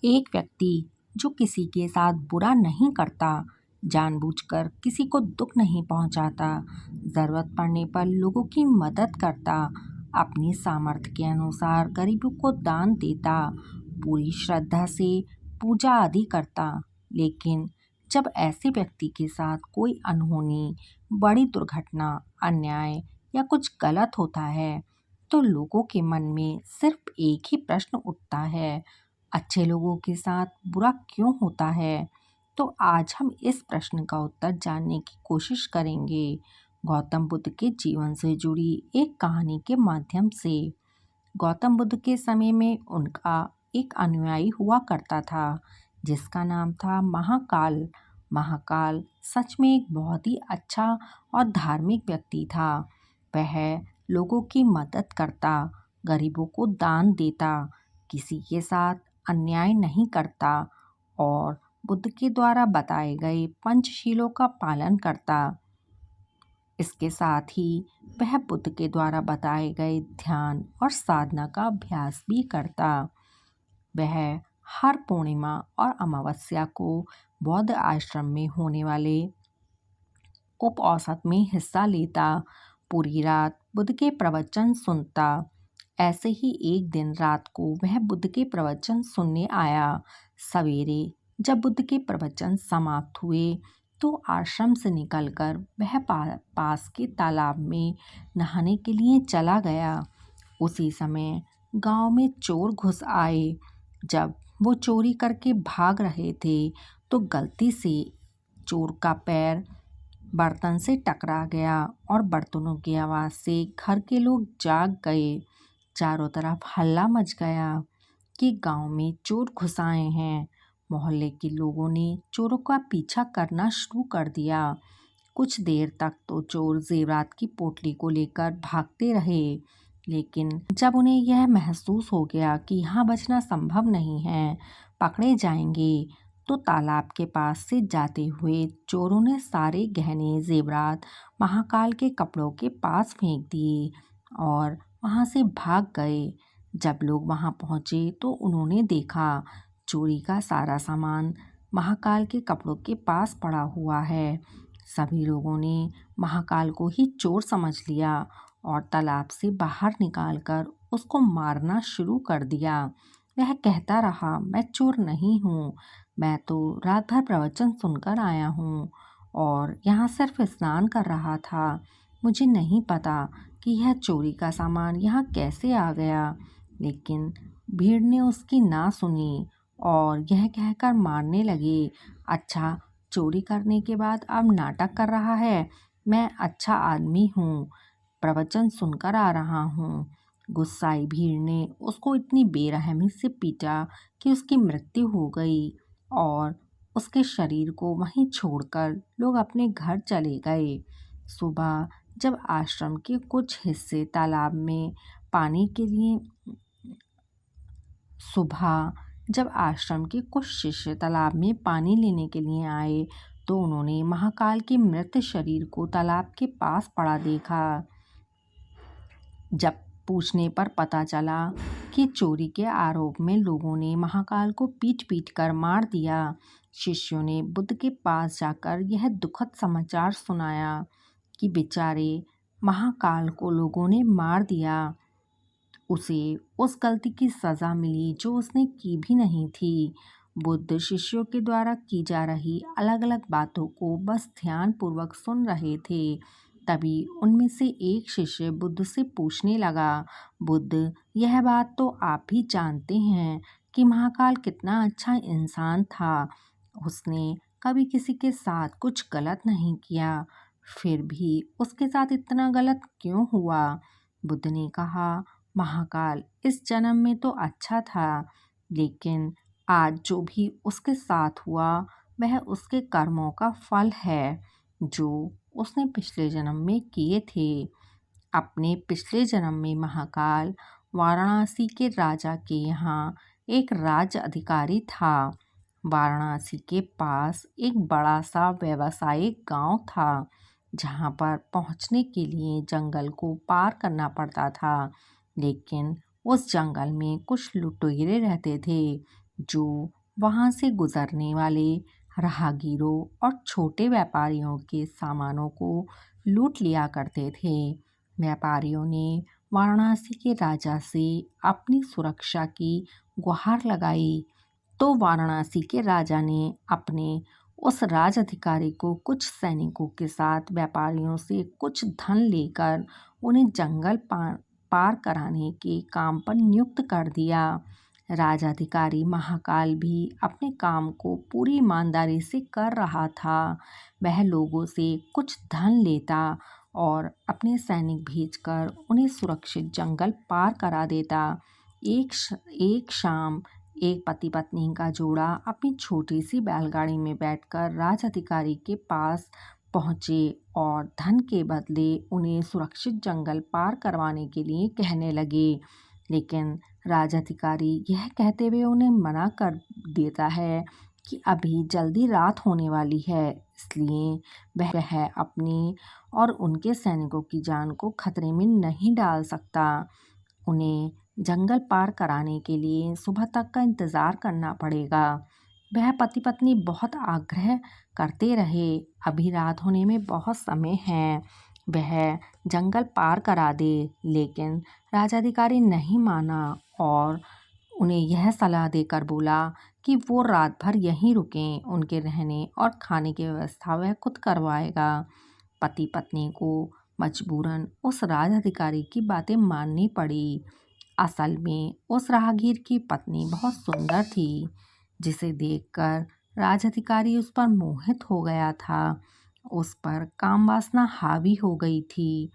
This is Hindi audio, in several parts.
एक व्यक्ति जो किसी के साथ बुरा नहीं करता, जानबूझकर किसी को दुख नहीं पहुंचाता, ज़रूरत पड़ने पर लोगों की मदद करता, अपनी सामर्थ्य के अनुसार गरीबों को दान देता, पूरी श्रद्धा से पूजा आदि करता। लेकिन जब ऐसे व्यक्ति के साथ कोई अनहोनी, बड़ी दुर्घटना, अन्याय या कुछ गलत होता है, तो लोगों के मन में सिर्फ एक ही प्रश्न उठता है, अच्छे लोगों के साथ बुरा क्यों होता है? तो आज हम इस प्रश्न का उत्तर जानने की कोशिश करेंगे गौतम बुद्ध के जीवन से जुड़ी एक कहानी के माध्यम से। गौतम बुद्ध के समय में उनका एक अनुयायी हुआ करता था जिसका नाम था महाकाल। महाकाल सच में एक बहुत ही अच्छा और धार्मिक व्यक्ति था। वह लोगों की मदद करता, गरीबों को दान देता, किसी के साथ अन्याय नहीं करता और बुद्ध के द्वारा बताए गए पंचशीलों का पालन करता। इसके साथ ही वह बुद्ध के द्वारा बताए गए ध्यान और साधना का अभ्यास भी करता। वह हर पूर्णिमा और अमावस्या को बौद्ध आश्रम में होने वाले उपऔसत में हिस्सा लेता, पूरी रात बुद्ध के प्रवचन सुनता। ऐसे ही एक दिन रात को वह बुद्ध के प्रवचन सुनने आया। सवेरे जब बुद्ध के प्रवचन समाप्त हुए तो आश्रम से निकलकर वह पास के तालाब में नहाने के लिए चला गया। उसी समय गांव में चोर घुस आए। जब वो चोरी करके भाग रहे थे तो गलती से चोर का पैर बर्तन से टकरा गया और बर्तनों की आवाज़ से घर के लोग जाग गए। चारों तरफ हल्ला मच गया कि गांव में चोर घुस आए हैं। मोहल्ले के लोगों ने चोरों का पीछा करना शुरू कर दिया। कुछ देर तक तो चोर जेवरात की पोटली को लेकर भागते रहे, लेकिन जब उन्हें यह महसूस हो गया कि यहाँ बचना संभव नहीं है, पकड़े जाएंगे, तो तालाब के पास से जाते हुए चोरों ने सारे गहने जेवरात महाकाल के कपड़ों के पास फेंक दिए और वहाँ से भाग गए। जब लोग वहाँ पहुँचे तो उन्होंने देखा चोरी का सारा सामान महाकाल के कपड़ों के पास पड़ा हुआ है। सभी लोगों ने महाकाल को ही चोर समझ लिया और तालाब से बाहर निकालकर उसको मारना शुरू कर दिया। वह कहता रहा, मैं चोर नहीं हूँ, मैं तो रात भर प्रवचन सुनकर आया हूँ और यहाँ सिर्फ स्नान कर रहा था। मुझे नहीं पता कि यह चोरी का सामान यहाँ कैसे आ गया। लेकिन भीड़ ने उसकी ना सुनी और यह कहकर मारने लगे, अच्छा, चोरी करने के बाद अब नाटक कर रहा है, मैं अच्छा आदमी हूँ, प्रवचन सुनकर आ रहा हूँ। गुस्साई भीड़ ने उसको इतनी बेरहमी से पीटा कि उसकी मृत्यु हो गई और उसके शरीर को वहीं छोड़कर लोग अपने घर चले गए। सुबह जब आश्रम के कुछ हिस्से तालाब में पानी के लिए सुबह जब आश्रम के कुछ शिष्य तालाब में पानी लेने के लिए आए तो उन्होंने महाकाल के मृत शरीर को तालाब के पास पड़ा देखा। जब पूछने पर पता चला कि चोरी के आरोप में लोगों ने महाकाल को पीट पीट कर मार दिया। शिष्यों ने बुद्ध के पास जाकर यह दुखद समाचार सुनाया कि बेचारे महाकाल को लोगों ने मार दिया। उसे उस गलती की सज़ा मिली जो उसने की भी नहीं थी। बुद्ध शिष्यों के द्वारा की जा रही अलग अलग बातों को बस ध्यानपूर्वक सुन रहे थे। तभी उनमें से एक शिष्य बुद्ध से पूछने लगा, बुद्ध, यह बात तो आप भी जानते हैं कि महाकाल कितना अच्छा इंसान था। उसने कभी किसी के साथ कुछ गलत नहीं किया, फिर भी उसके साथ इतना गलत क्यों हुआ? बुद्ध ने कहा, महाकाल इस जन्म में तो अच्छा था, लेकिन आज जो भी उसके साथ हुआ वह उसके कर्मों का फल है जो उसने पिछले जन्म में किए थे। अपने पिछले जन्म में महाकाल वाराणसी के राजा के यहाँ एक राज्य अधिकारी था। वाराणसी के पास एक बड़ा सा व्यावसायिक गांव था जहाँ पर पहुँचने के लिए जंगल को पार करना पड़ता था। लेकिन उस जंगल में कुछ लुटेरे रहते थे जो वहाँ से गुजरने वाले राहगीरों और छोटे व्यापारियों के सामानों को लूट लिया करते थे। व्यापारियों ने वाराणसी के राजा से अपनी सुरक्षा की गुहार लगाई, तो वाराणसी के राजा ने अपने उस राज अधिकारी को कुछ सैनिकों के साथ व्यापारियों से कुछ धन लेकर उन्हें जंगल पार कराने के काम पर नियुक्त कर दिया। राजाधिकारी महाकाल भी अपने काम को पूरी ईमानदारी से कर रहा था। वह लोगों से कुछ धन लेता और अपने सैनिक भेजकर उन्हें सुरक्षित जंगल पार करा देता। एक शाम एक पति पत्नी का जोड़ा अपनी छोटी सी बैलगाड़ी में बैठकर राजाधिकारी के पास पहुँचे और धन के बदले उन्हें सुरक्षित जंगल पार करवाने के लिए कहने लगे। लेकिन राजाधिकारी यह कहते हुए उन्हें मना कर देता है कि अभी जल्दी रात होने वाली है, इसलिए वह अपनी और उनके सैनिकों की जान को खतरे में नहीं डाल सकता। उन्हें जंगल पार कराने के लिए सुबह तक का इंतज़ार करना पड़ेगा। वह पति पत्नी बहुत आग्रह करते रहे, अभी रात होने में बहुत समय है, वह जंगल पार करा दे। लेकिन राजाधिकारी नहीं माना और उन्हें यह सलाह देकर बोला कि वो रात भर यहीं रुकें, उनके रहने और खाने की व्यवस्था वह खुद करवाएगा। पति पत्नी को मजबूरन उस राजाधिकारी की बातें माननी पड़ी। असल में उस राहगीर की पत्नी बहुत सुंदर थी, जिसे देखकर राजाधिकारी उस पर मोहित हो गया था। उस पर काम वासना हावी हो गई थी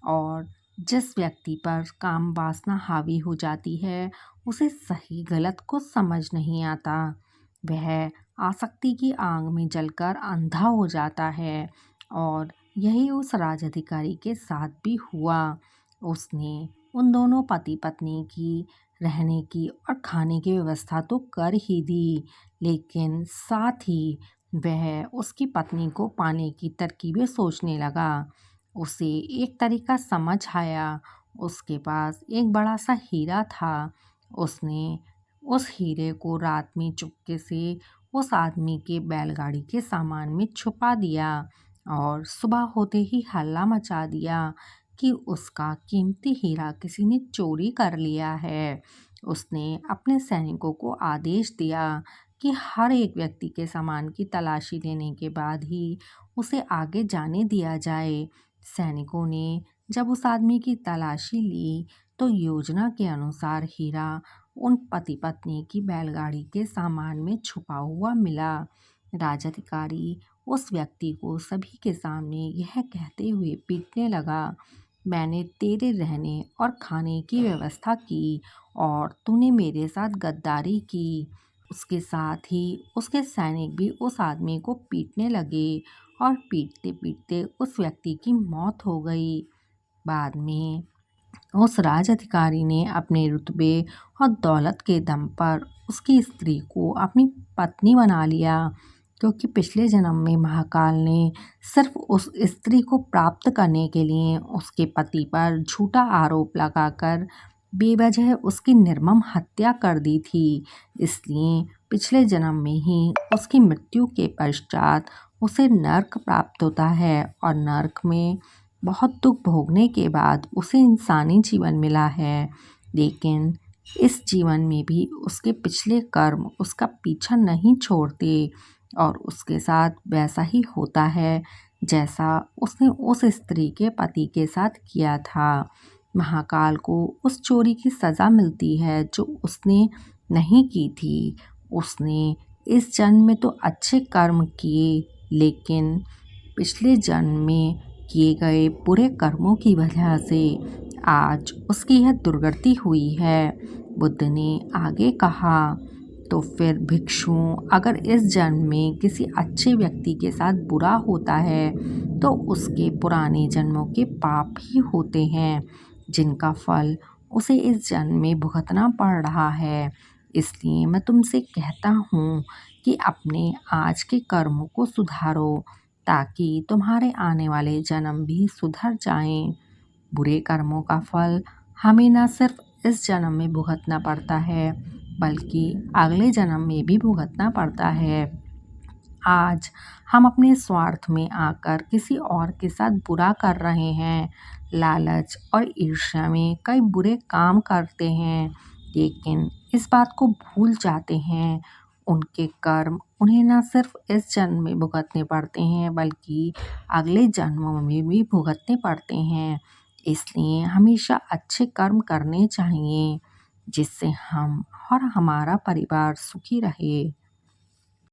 और जिस व्यक्ति पर काम वासना हावी हो जाती है उसे सही गलत को समझ नहीं आता। वह आसक्ति की आग में जलकर अंधा हो जाता है और यही उस राजाधिकारी के साथ भी हुआ। उसने उन दोनों पति पत्नी की रहने की और खाने की व्यवस्था तो कर ही दी, लेकिन साथ ही वह उसकी पत्नी को पाने की तरकीबें सोचने लगा। उसे एक तरीका समझ आया। उसके पास एक बड़ा सा हीरा था। उसने उस हीरे को रात में चुपके से उस आदमी के बैलगाड़ी के सामान में छुपा दिया और सुबह होते ही हल्ला मचा दिया कि उसका कीमती हीरा किसी ने चोरी कर लिया है। उसने अपने सैनिकों को आदेश दिया कि हर एक व्यक्ति के सामान की तलाशी लेने के बाद ही उसे आगे जाने दिया जाए। सैनिकों ने जब उस आदमी की तलाशी ली तो योजना के अनुसार हीरा उन पति पत्नी की बैलगाड़ी के सामान में छुपा हुआ मिला। राजाधिकारी उस व्यक्ति को सभी के सामने यह कहते हुए पीटने लगा, मैंने तेरे रहने और खाने की व्यवस्था की और तूने मेरे साथ गद्दारी की। उसके साथ ही उसके सैनिक भी उस आदमी को पीटने लगे और पीटते पीटते उस व्यक्ति की मौत हो गई। बाद में उस राजाधिकारी ने अपने रुतबे और दौलत के दम पर उसकी स्त्री को अपनी पत्नी बना लिया, क्योंकि पिछले जन्म में महाकाल ने सिर्फ उस स्त्री को प्राप्त करने के लिए उसके पति पर झूठा आरोप लगाकर बेवजह उसकी निर्मम हत्या कर दी थी। इसलिए पिछले जन्म में ही उसकी मृत्यु के पश्चात उसे नर्क प्राप्त होता है और नर्क में बहुत दुख भोगने के बाद उसे इंसानी जीवन मिला है। लेकिन इस जीवन में भी उसके पिछले कर्म उसका पीछा नहीं छोड़ते और उसके साथ वैसा ही होता है जैसा उसने उस स्त्री के पति के साथ किया था। महाकाल को उस चोरी की सज़ा मिलती है जो उसने नहीं की थी। उसने इस जन्म में तो अच्छे कर्म किए, लेकिन पिछले जन्म में किए गए बुरे कर्मों की वजह से आज उसकी यह दुर्गति हुई है। बुद्ध ने आगे कहा, तो फिर भिक्षु अगर इस जन्म में किसी अच्छे व्यक्ति के साथ बुरा होता है तो उसके पुराने जन्मों के पाप ही होते हैं, जिनका फल उसे इस जन्म में भुगतना पड़ रहा है। इसलिए मैं तुमसे कहता हूँ कि अपने आज के कर्मों को सुधारो, ताकि तुम्हारे आने वाले जन्म भी सुधर जाएं। बुरे कर्मों का फल हमें न सिर्फ इस जन्म में भुगतना पड़ता है, बल्कि अगले जन्म में भी भुगतना पड़ता है। आज हम अपने स्वार्थ में आकर किसी और के साथ बुरा कर रहे हैं, लालच और ईर्ष्या में कई बुरे काम करते हैं, लेकिन इस बात को भूल जाते हैं उनके कर्म उन्हें न सिर्फ इस जन्म में भुगतने पड़ते हैं बल्कि अगले जन्मों में भी भुगतने पड़ते हैं। इसलिए हमेशा अच्छे कर्म करने चाहिए जिससे हम और हमारा परिवार सुखी रहे।